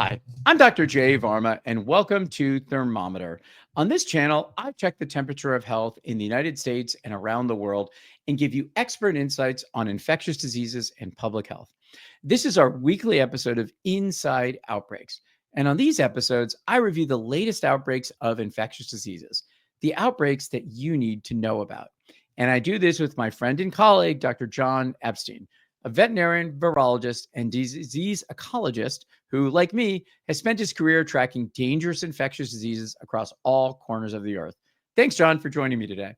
Hi, I'm Dr. J. Varma, and welcome to Thermometer. On this channel, I check the temperature of health in the United States and around the world and give you expert insights on infectious diseases and public health. This is our weekly episode of Inside Outbreaks. And on these episodes, I review the latest outbreaks of infectious diseases, the outbreaks that you need to know about. And I do this with my friend and colleague, Dr. Jon Epstein, a veterinarian, virologist, and disease ecologist who, like me, has spent his career tracking dangerous infectious diseases across all corners of the earth. Thanks, Jon, for joining me today.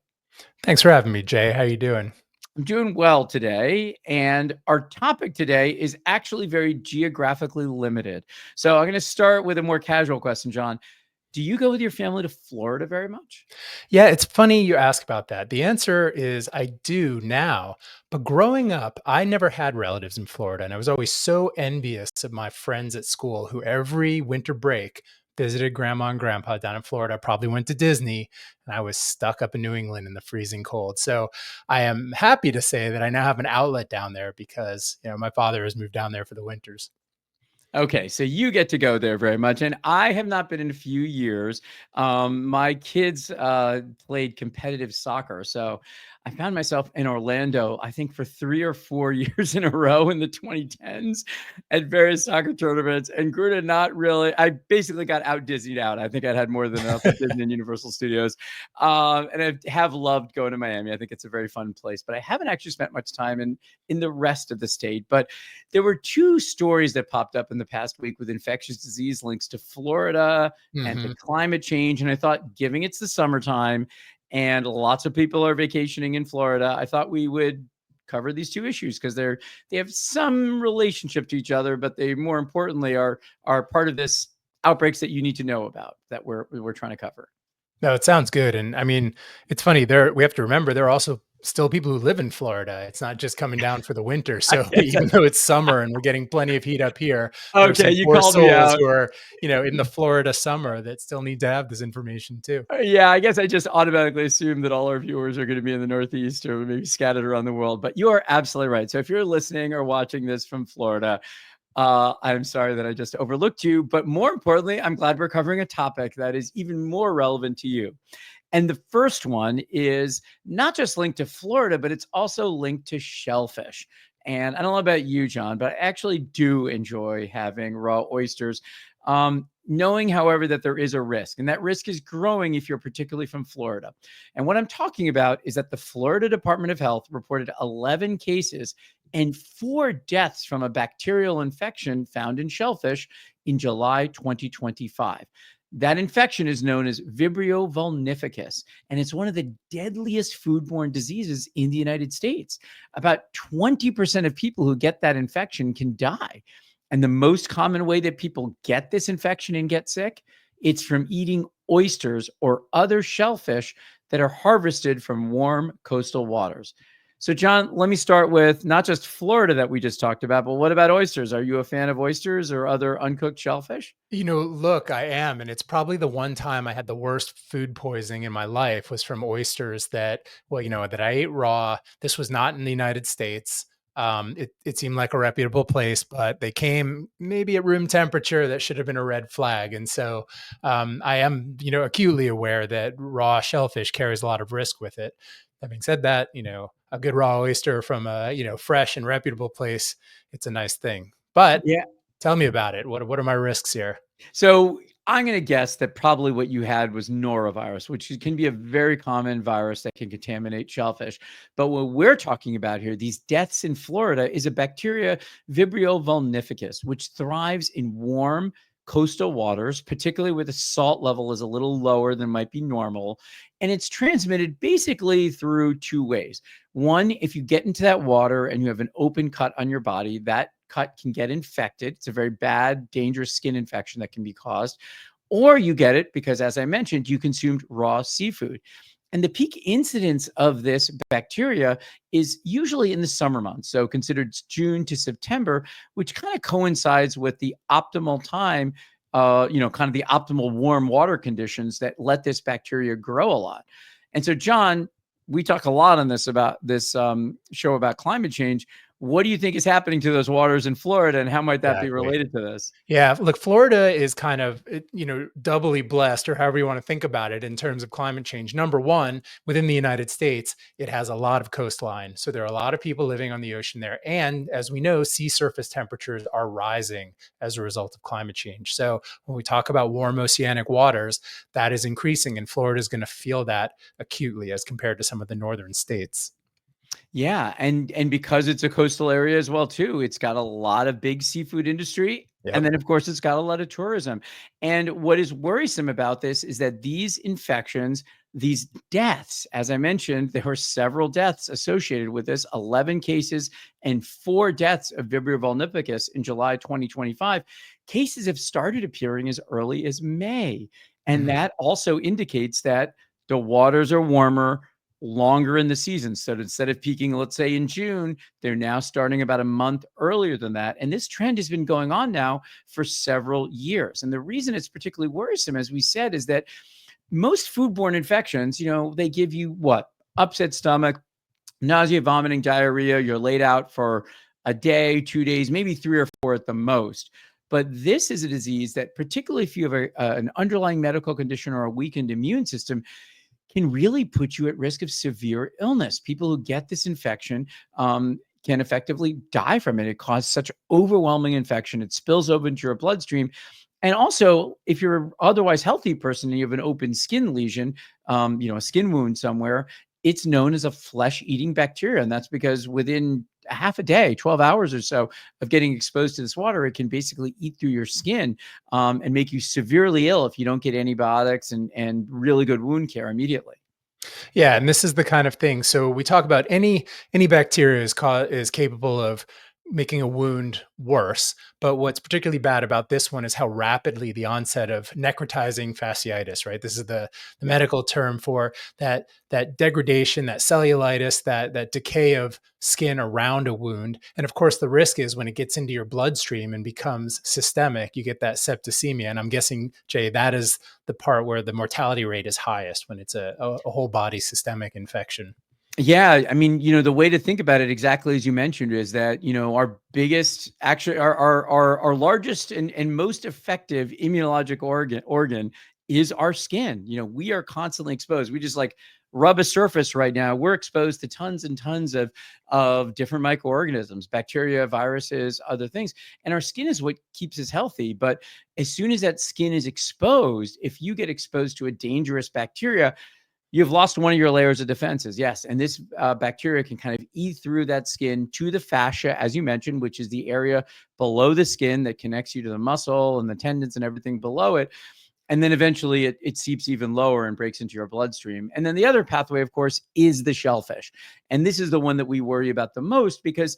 Thanks for having me, Jay. How you doing? I'm doing well today, and our topic today is actually very geographically limited. So I'm going to start with a more casual question, Jon. Do you go with your family to Florida very much? Yeah, it's funny you ask about that. The answer is I do now. But growing up, I never had relatives in Florida. And I was always so envious of my friends at school who every winter break visited grandma and grandpa down in Florida, probably went to Disney. And I was stuck up in New England in the freezing cold. So I am happy to say that I now have an outlet down there because, my father has moved down there for the winters. Okay, so you get to go there very much, and I have not been in a few years. My kids played competitive soccer, so I found myself in Orlando, I think for 3 or 4 years in a row in the 2010s at various soccer tournaments, and grew to not really. I basically got out Disneyed out. I think I'd had more than enough at Disney and Universal Studios, and I have loved going to Miami. I think it's a very fun place, but I haven't actually spent much time in the rest of the state. But there were two stories that popped up in the past week with infectious disease links to Florida and to climate change. And I thought, given it's the summertime and lots of people are vacationing in Florida, I thought we would cover these two issues because they have some relationship to each other, but they more importantly are part of this outbreaks that you need to know about that we're trying to cover. No, it sounds good. And I mean, it's funny we have to remember there are also still people who live in Florida. It's not just coming down for the winter. So even though it's summer and we're getting plenty of heat up here, there are Okay, some you poor called me souls out. who are, in the Florida summer that still need to have this information too. Yeah, I guess I just automatically assume that all our viewers are going to be in the Northeast or maybe scattered around the world. But you are absolutely right. So if you're listening or watching this from Florida, I'm sorry that I just overlooked you. But more importantly, I'm glad we're covering a topic that is even more relevant to you. And the first one is not just linked to Florida, but it's also linked to shellfish. And I don't know about you, Jon, but I actually do enjoy having raw oysters. Knowing, however, that there is a risk, and that risk is growing if you're particularly from Florida. And what I'm talking about is that the Florida Department of Health reported 11 cases and 4 deaths from a bacterial infection found in shellfish in July 2025. That infection is known as Vibrio vulnificus, and it's one of the deadliest foodborne diseases in the United States. About 20% of people who get that infection can die. And the most common way that people get this infection and get sick, it's from eating oysters or other shellfish that are harvested from warm coastal waters. So, Jon, let me start with not just Florida that we just talked about, but what about oysters? Are you a fan of oysters or other uncooked shellfish? Look, I am. And it's probably the one time I had the worst food poisoning in my life was from oysters that I ate raw. This was not in the United States. It seemed like a reputable place, but they came maybe at room temperature. That should have been a red flag. And so I am, acutely aware that raw shellfish carries a lot of risk with it. Having said that, a good raw oyster from a, fresh and reputable place, it's a nice thing. But Yeah. tell me about it. What are my risks here? So I'm going to guess that probably what you had was norovirus, which can be a very common virus that can contaminate shellfish. But what we're talking about here, these deaths in Florida, is a bacteria, Vibrio vulnificus, which thrives in warm coastal waters, particularly where the salt level is a little lower than might be normal. And it's transmitted basically through 2 ways. One, if you get into that water and you have an open cut on your body, that cut can get infected. It's a very bad, dangerous skin infection that can be caused. Or you get it because, as I mentioned, you consumed raw seafood. And the peak incidence of this bacteria is usually in the summer months. So considered June to September, which kind of coincides with the optimal time, kind of the optimal warm water conditions that let this bacteria grow a lot. And so, Jon, we talk a lot on this about this show about climate change. What do you think is happening to those waters in Florida, and how might that be Exactly. related to this? Yeah, look, Florida is kind of, doubly blessed, or however you want to think about it, in terms of climate change. Number one, within the United States, it has a lot of coastline. So there are a lot of people living on the ocean there. And as we know, sea surface temperatures are rising as a result of climate change. So when we talk about warm oceanic waters, that is increasing, and Florida is going to feel that acutely as compared to some of the northern states. Yeah, and because it's a coastal area as well too, it's got a lot of big seafood industry, and Yep. then, of course, it's got a lot of tourism. And what is worrisome about this is that these infections, these deaths, as I mentioned, there were several deaths associated with this, 11 cases and 4 deaths of Vibrio vulnificus in July 2025. Cases have started appearing as early as May, and Mhm. that also indicates that the waters are warmer longer in the season. So instead of peaking, let's say in June, they're now starting about a month earlier than that. And this trend has been going on now for several years. And the reason it's particularly worrisome, as we said, is that most foodborne infections, they give you what? Upset stomach, nausea, vomiting, diarrhea. You're laid out for a day, 2 days, maybe 3 or 4 at the most. But this is a disease that, particularly if you have an underlying medical condition or a weakened immune system, can really put you at risk of severe illness. People who get this infection can effectively die from it. It causes such overwhelming infection. It spills over into your bloodstream. And also, if you're an otherwise healthy person and you have an open skin lesion, a skin wound somewhere, it's known as a flesh-eating bacteria. And that's because within a half a day, 12 hours or so of getting exposed to this water, it can basically eat through your skin and make you severely ill if you don't get antibiotics and really good wound care immediately. Yeah, and this is the kind of thing. So we talk about any bacteria is capable of making a wound worse. But what's particularly bad about this one is how rapidly the onset of necrotizing fasciitis, right? This is the Yeah. medical term for that degradation, that cellulitis, that decay of skin around a wound. And of course, the risk is when it gets into your bloodstream and becomes systemic, you get that septicemia. And I'm guessing, Jay, that is the part where the mortality rate is highest when it's a whole body systemic infection. Yeah, I mean, the way to think about it exactly as you mentioned is that, our biggest, actually our largest and most effective immunologic organ is our skin. We are constantly exposed. We just like rub a surface right now. We're exposed to tons and tons of different microorganisms, bacteria, viruses, other things. And our skin is what keeps us healthy. But as soon as that skin is exposed, if you get exposed to a dangerous bacteria, you've lost one of your layers of defenses. Yes. And this bacteria can kind of eat through that skin to the fascia, as you mentioned, which is the area below the skin that connects you to the muscle and the tendons and everything below it. And then eventually it seeps even lower and breaks into your bloodstream. And then the other pathway, of course, is the shellfish. And this is the one that we worry about the most because,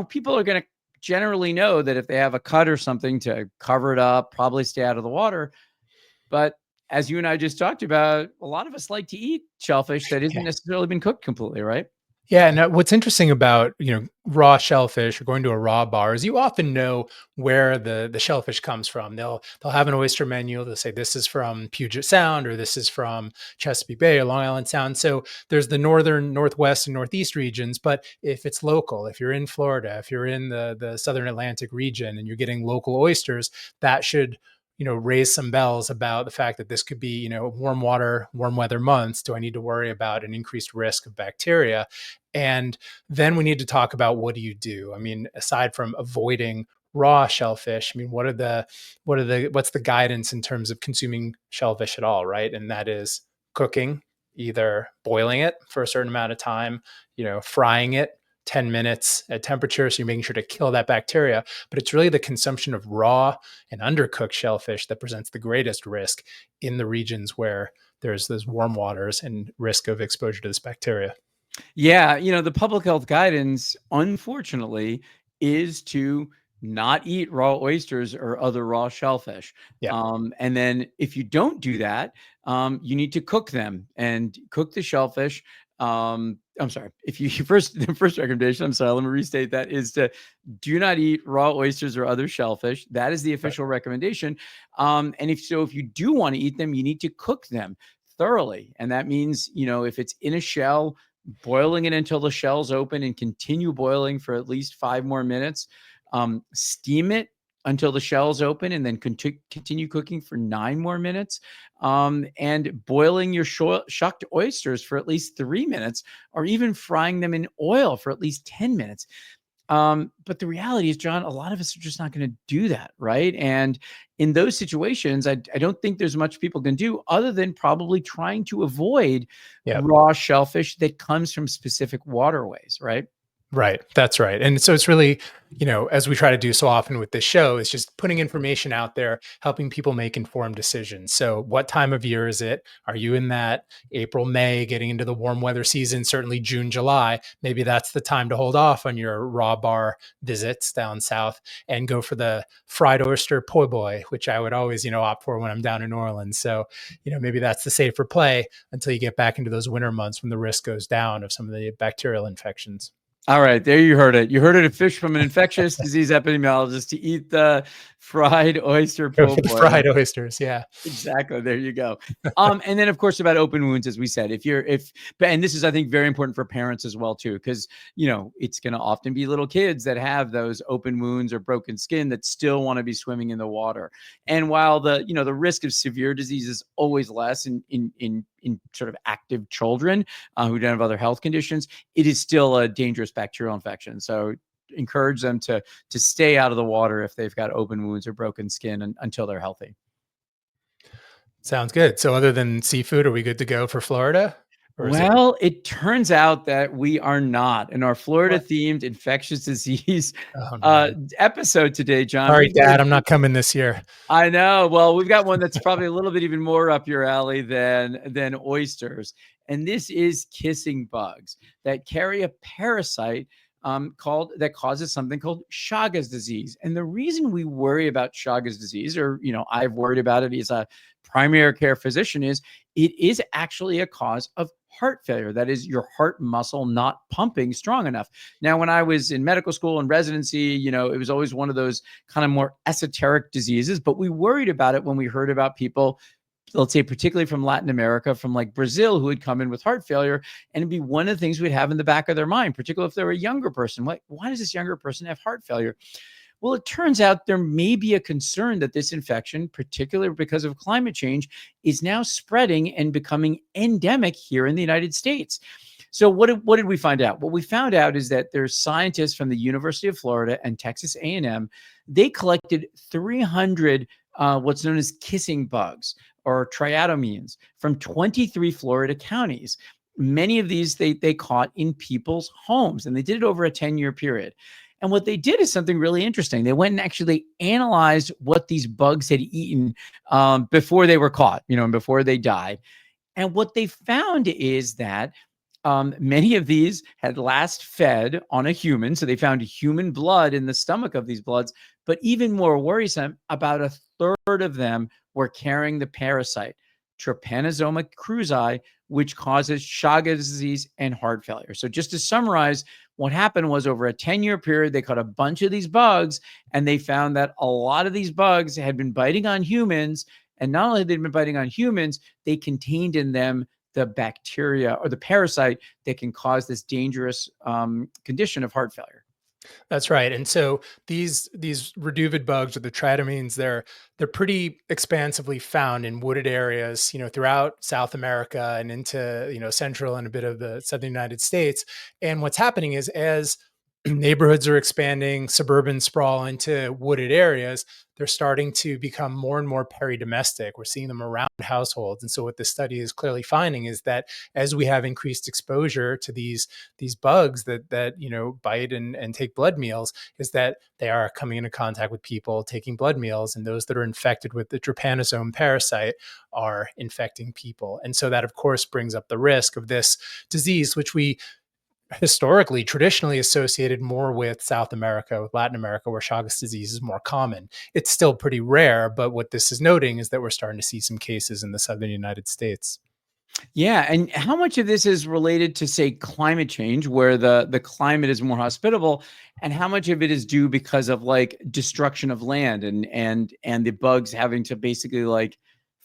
people are going to generally know that if they have a cut or something, to cover it up, probably stay out of the water. But as you and I just talked about, a lot of us like to eat shellfish that isn't necessarily been cooked completely, right? Yeah, and what's interesting about raw shellfish or going to a raw bar is you often know where the shellfish comes from. They'll have an oyster menu. They'll say this is from Puget Sound or this is from Chesapeake Bay or Long Island Sound. So there's the northern, northwest, and northeast regions. But if it's local, if you're in Florida, if you're in the southern Atlantic region and you're getting local oysters, that should raise some bells about the fact that this could be warm water, warm weather months. Do I need to worry about an increased risk of bacteria? And then we need to talk about, what do you do? I mean, aside from avoiding raw shellfish, I mean, what's the guidance in terms of consuming shellfish at all, right? And that is cooking, either boiling it for a certain amount of time, frying it 10 minutes at temperature, so you're making sure to kill that bacteria. But it's really the consumption of raw and undercooked shellfish that presents the greatest risk in the regions where there's those warm waters and risk of exposure to this bacteria. Yeah, the public health guidance, unfortunately, is to not eat raw oysters or other raw shellfish. Yeah. And then if you don't do that, you need to cook them and cook the shellfish. I'm sorry. If you the first recommendation, I'm sorry, let me restate that, is to do not eat raw oysters or other shellfish. That is the Right. official recommendation. And if you do want to eat them, you need to cook them thoroughly. And that means, if it's in a shell, boiling it until the shell's open and continue boiling for at least 5 more minutes. Steam it until the shell's open and then continue cooking for 9 more minutes. And boiling your shucked oysters for at least 3 minutes, or even frying them in oil for at least 10 minutes. But the reality is, Jon, a lot of us are just not going to do that, right? And in those situations, I don't think there's much people can do other than probably trying to avoid raw shellfish that comes from specific waterways, right? Right. That's right. And so it's really, as we try to do so often with this show, is just putting information out there, helping people make informed decisions. So what time of year is it? Are you in that April, May, getting into the warm weather season, certainly June, July? Maybe that's the time to hold off on your raw bar visits down south and go for the fried oyster po' boy, which I would always, opt for when I'm down in New Orleans. So, maybe that's the safer play until you get back into those winter months when the risk goes down of some of the bacterial infections. All right, there you heard it. You heard it, a fish from an infectious disease epidemiologist, to eat the fried oyster Go po' for the boy. fried oysters, yeah. Exactly. There you go. And then of course about open wounds, as we said, and this is, I think, very important for parents as well too, because it's going to often be little kids that have those open wounds or broken skin that still want to be swimming in the water. And while the risk of severe disease is always less in sort of active children who don't have other health conditions, it is still a dangerous bacterial infection. So encourage them to stay out of the water if they've got open wounds or broken skin until they're healthy. Sounds good. So other than seafood, are we good to go for Florida? Well, it turns out that we are not. In our Florida-themed infectious disease episode today, Jon. Sorry, Dad, I'm not coming this year. I know. Well, we've got one that's probably a little bit even more up your alley than oysters. And this is kissing bugs that carry a parasite that causes something called Chagas disease. And the reason we worry about Chagas disease, or I've worried about it as a primary care physician, is it is actually a cause of heart failure. That is, your heart muscle not pumping strong enough. Now, when I was in medical school and residency, it was always one of those kind of more esoteric diseases, but we worried about it when we heard about people, let's say, particularly from Latin America, from like Brazil, who had come in with heart failure. And it'd be one of the things we'd have in the back of their mind, particularly if they're a younger person. Why does this younger person have heart failure? Well, it turns out there may be a concern that this infection, particularly because of climate change, is now spreading and becoming endemic here in the United States. So what did we find out? What we found out is that there's scientists from the University of Florida and Texas A&M. They collected 300 what's known as kissing bugs, or triatomines, from 23 Florida counties. Many of these they caught in people's homes, and they did it over a 10-year period. And what they did is something really interesting. They went and actually analyzed what these bugs had eaten before they were caught, and before they died. And what they found is that many of these had last fed on a human. So they found human blood in the stomach of these bloods. But even more worrisome, about a third of them were carrying the parasite, Trypanosoma cruzi, which causes Chagas disease and heart failure. So just to summarize, what happened was, over a 10-year period, they caught a bunch of these bugs, and they found that a lot of these bugs had been biting on humans. And not only had they been biting on humans, they contained in them the bacteria or the parasite that can cause this dangerous condition of heart failure. That's right. And so these reduvid bugs, or the triatomines, they're pretty expansively found in wooded areas, throughout South America and into, central and a bit of the southern United States. And what's happening is, as neighborhoods are expanding, suburban sprawl into wooded areas, they're starting to become more and more peridomestic. We're seeing them around households. And so what this study is clearly finding is that as we have increased exposure to these bugs that bite and take blood meals, is that they are coming into contact with people taking blood meals, and those that are infected with the trypanosome parasite are infecting people. And so that, of course, brings up the risk of this disease, which we historically, traditionally associated more with South America, with Latin America, where Chagas disease is more common. It's still pretty rare, but what this is noting is that we're starting to see some cases in the southern United States. Yeah. And how much of this is related to, say, climate change, where the climate is more hospitable, and how much of it is due because of like destruction of land and the bugs having to basically like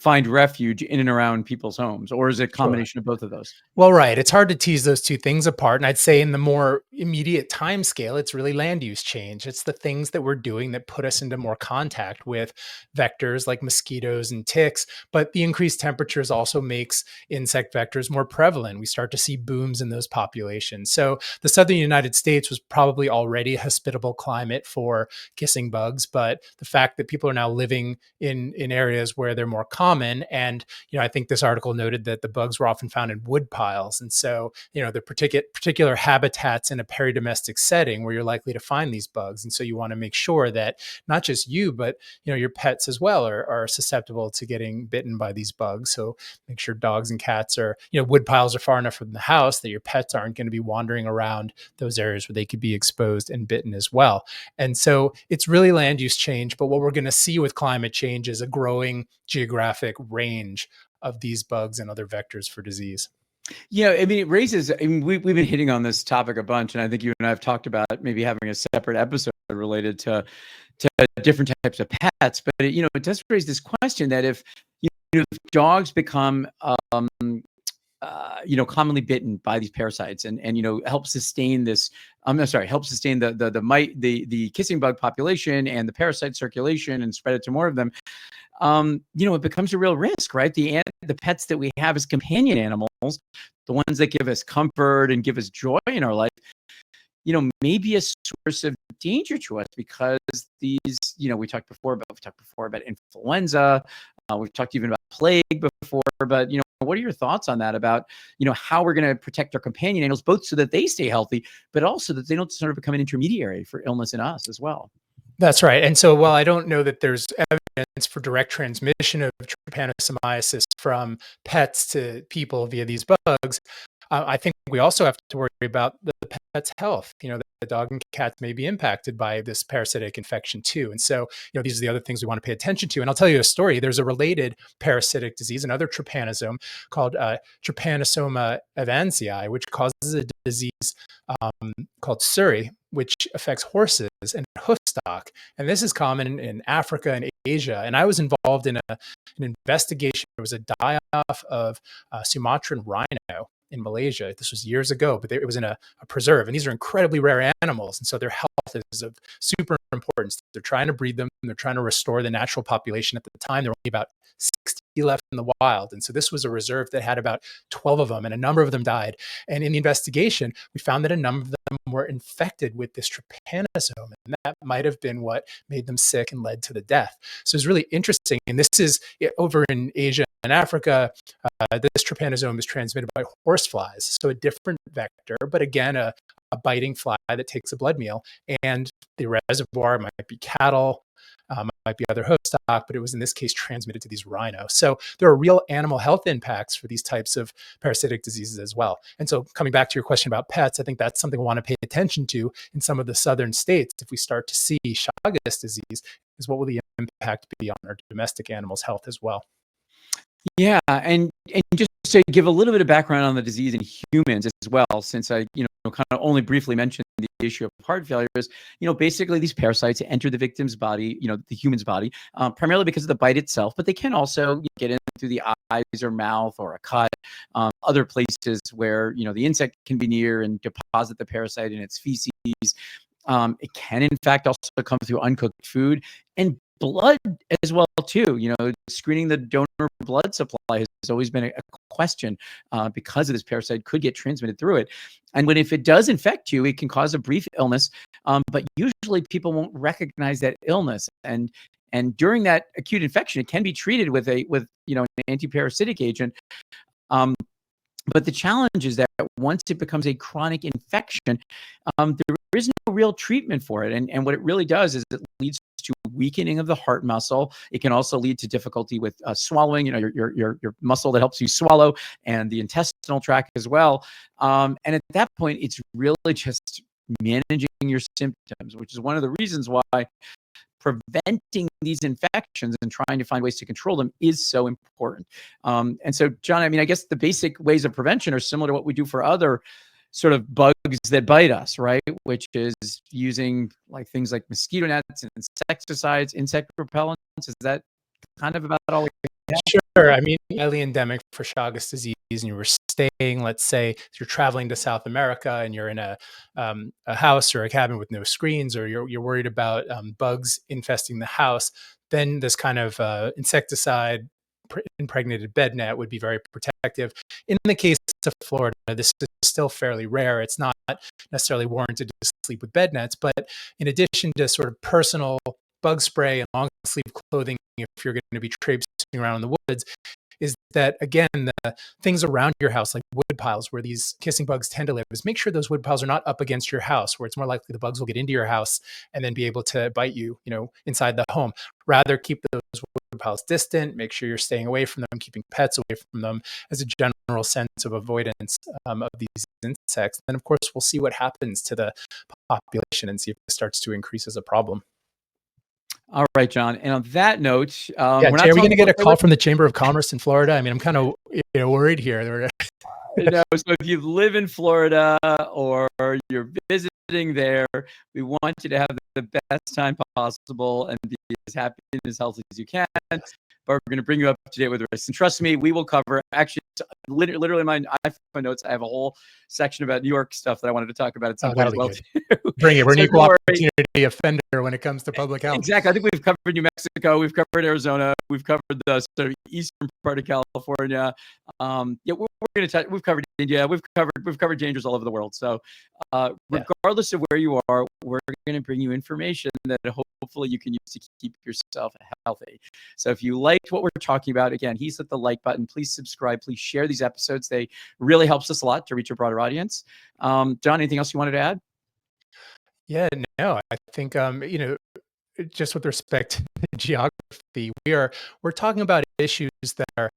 find refuge in and around people's homes, or is it a Sure. combination of both of those? Well, right. It's hard to tease those two things apart. And I'd say in the more immediate time scale, it's really land use change. It's the things that we're doing that put us into more contact with vectors like mosquitoes and ticks. But the increased temperatures also makes insect vectors more prevalent. We start to see booms in those populations. So the southern United States was probably already a hospitable climate for kissing bugs. But the fact that people are now living in areas where they're more common, and I think this article noted that the bugs were often found in wood piles. And so, the particular habitats in a peridomestic setting where you're likely to find these bugs. And so you want to make sure that not just you, but, your pets as well are susceptible to getting bitten by these bugs. So make sure dogs and cats are, wood piles are far enough from the house that your pets aren't going to be wandering around those areas where they could be exposed and bitten as well. And so it's really land use change. But what we're going to see with climate change is a growing geographic range of these bugs and other vectors for disease. Yeah, I mean, it raises. I mean, we've been hitting on this topic a bunch, and I think you and I have talked about maybe having a separate episode related to different types of pets. But it does raise this question that if if dogs become commonly bitten by these parasites and help sustain this. I'm sorry, help sustain the kissing bug population and the parasite circulation and spread it to more of them. It becomes a real risk, right? The pets that we have as companion animals, the ones that give us comfort and give us joy in our life, may be a source of danger to us because these, we talked before about influenza. We've talked even about plague before, but what are your thoughts on that about, how we're going to protect our companion animals, both so that they stay healthy, but also that they don't sort of become an intermediary for illness in us as well? That's right. And so while I don't know that there's evidence for direct transmission of trypanosomiasis from pets to people via these bugs, I think we also have to worry about the pet's health. The dog and cats may be impacted by this parasitic infection too. And so, these are the other things we want to pay attention to. And I'll tell you a story. There's a related parasitic disease, another trypanosome called Trypanosoma evansii, which causes a disease called Suri, which affects horses and hoof stock. And this is common in Africa and Asia. And I was involved in an investigation. There was a die-off of Sumatran rhino in Malaysia. This was years ago, but it was in a preserve. And these are incredibly rare animals. And so their health is of super importance. They're trying to breed them. They're trying to restore the natural population. At the time, there were only about 60 left in the wild. And so this was a reserve that had about 12 of them, and a number of them died. And in the investigation, we found that a number of them were infected with this trypanosome. And that might have been what made them sick and led to the death. So it's really interesting. And this is over in Asia and Africa. This trypanosome is transmitted by horseflies, so a different vector, but again, a biting fly that takes a blood meal. And the reservoir might be cattle, might be other host stock, but it was in this case transmitted to these rhinos. So there are real animal health impacts for these types of parasitic diseases as well. And so coming back to your question about pets, I think that's something we want to pay attention to in some of the southern states. If we start to see Chagas disease, is what will the impact be on our domestic animals' health as well? Yeah, and just to give a little bit of background on the disease in humans as well, since I kind of only briefly mentioned the issue of heart failure, is basically these parasites enter the victim's body, the human's body, primarily because of the bite itself, but they can also get in through the eyes or mouth or a cut, other places where the insect can be near and deposit the parasite in its feces. It can in fact also come through uncooked food and blood as well too. Screening the donor blood supply has always been a question because of this parasite could get transmitted through it. And if it does infect you, it can cause a brief illness, but usually people won't recognize that illness. And during that acute infection, it can be treated with an antiparasitic agent. But the challenge is that once it becomes a chronic infection, there is no real treatment for it. And what it really does is it leads to weakening of the heart muscle. It can also lead to difficulty with swallowing, your muscle that helps you swallow, and the intestinal tract as well. And at that point, it's really just managing your symptoms, which is one of the reasons why preventing these infections and trying to find ways to control them is so important. And so, John, I guess the basic ways of prevention are similar to what we do for other sort of bugs that bite us, right? Which is using things like mosquito nets and insecticides, insect repellents. Is that kind of about all we have? Sure. Sure. I mean, highly endemic for Chagas disease, and you were staying, let's say, you're traveling to South America, and you're in a house or a cabin with no screens, or you're worried about bugs infesting the house. Then this kind of insecticide impregnated bed net would be very protective. In the case of Florida, this is still fairly rare. It's not necessarily warranted to sleep with bed nets, but in addition to sort of personal bug spray and long sleeve clothing, if you're going to be traipsing around in the woods, is that again, the things around your house, like wood piles where these kissing bugs tend to live, is make sure those wood piles are not up against your house, where it's more likely the bugs will get into your house and then be able to bite you, inside the home. Rather, keep those wood piles distant, make sure you're staying away from them, keeping pets away from them as a general sense of avoidance of these insects. And of course, we'll see what happens to the population and see if it starts to increase as a problem. All right, Jon. And on that note, Yeah, we're not Jay, are we going to get a call about from the Chamber of Commerce in Florida? I mean, I'm kind of worried here. no. So if you live in Florida or you're visiting there, we want you to have the best time possible and be as happy and as healthy as you can. But we're going to bring you up to date with the rest. And trust me, we will cover. Actually, literally, in my iPhone notes, I have a whole section about New York stuff that I wanted to talk about at some point as well. Bring it. We're an So equal opportunity offender when it comes to public health. Exactly. I think we've covered New Mexico, we've covered Arizona, we've covered the sort of eastern part of California. Yeah, we're going to touch. We've covered India. We've covered dangers all over the world. So, regardless of where you are, we're going to bring you information that hopefully you can use to keep yourself healthy. So, if you liked what we're talking about, again, he's hit the like button. Please subscribe. Please share these episodes. They really helps us a lot to reach a broader audience. Jon, anything else you wanted to add? Yeah, no, I think just with respect to geography, we're talking about issues that are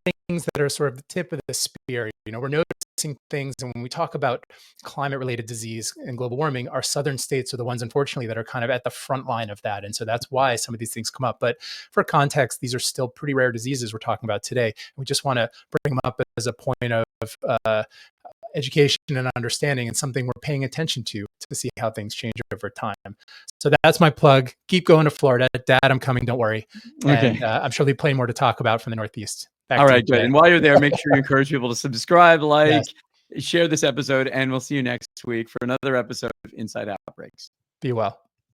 things that are sort of the tip of the spear. We're noticing things, and when we talk about climate-related disease and global warming, our southern states are the ones, unfortunately, that are kind of at the front line of that, and so that's why some of these things come up. But for context, these are still pretty rare diseases we're talking about today. We just want to bring them up as a point of education and understanding, and something we're paying attention to see how things change over time. So that's my plug. Keep going to Florida. Dad, I'm coming. Don't worry. Okay. And I'm sure there'll be plenty more to talk about from the Northeast. All right, good. And while you're there, make sure you encourage people to subscribe, share this episode, and we'll see you next week for another episode of Inside Outbreaks. Be well.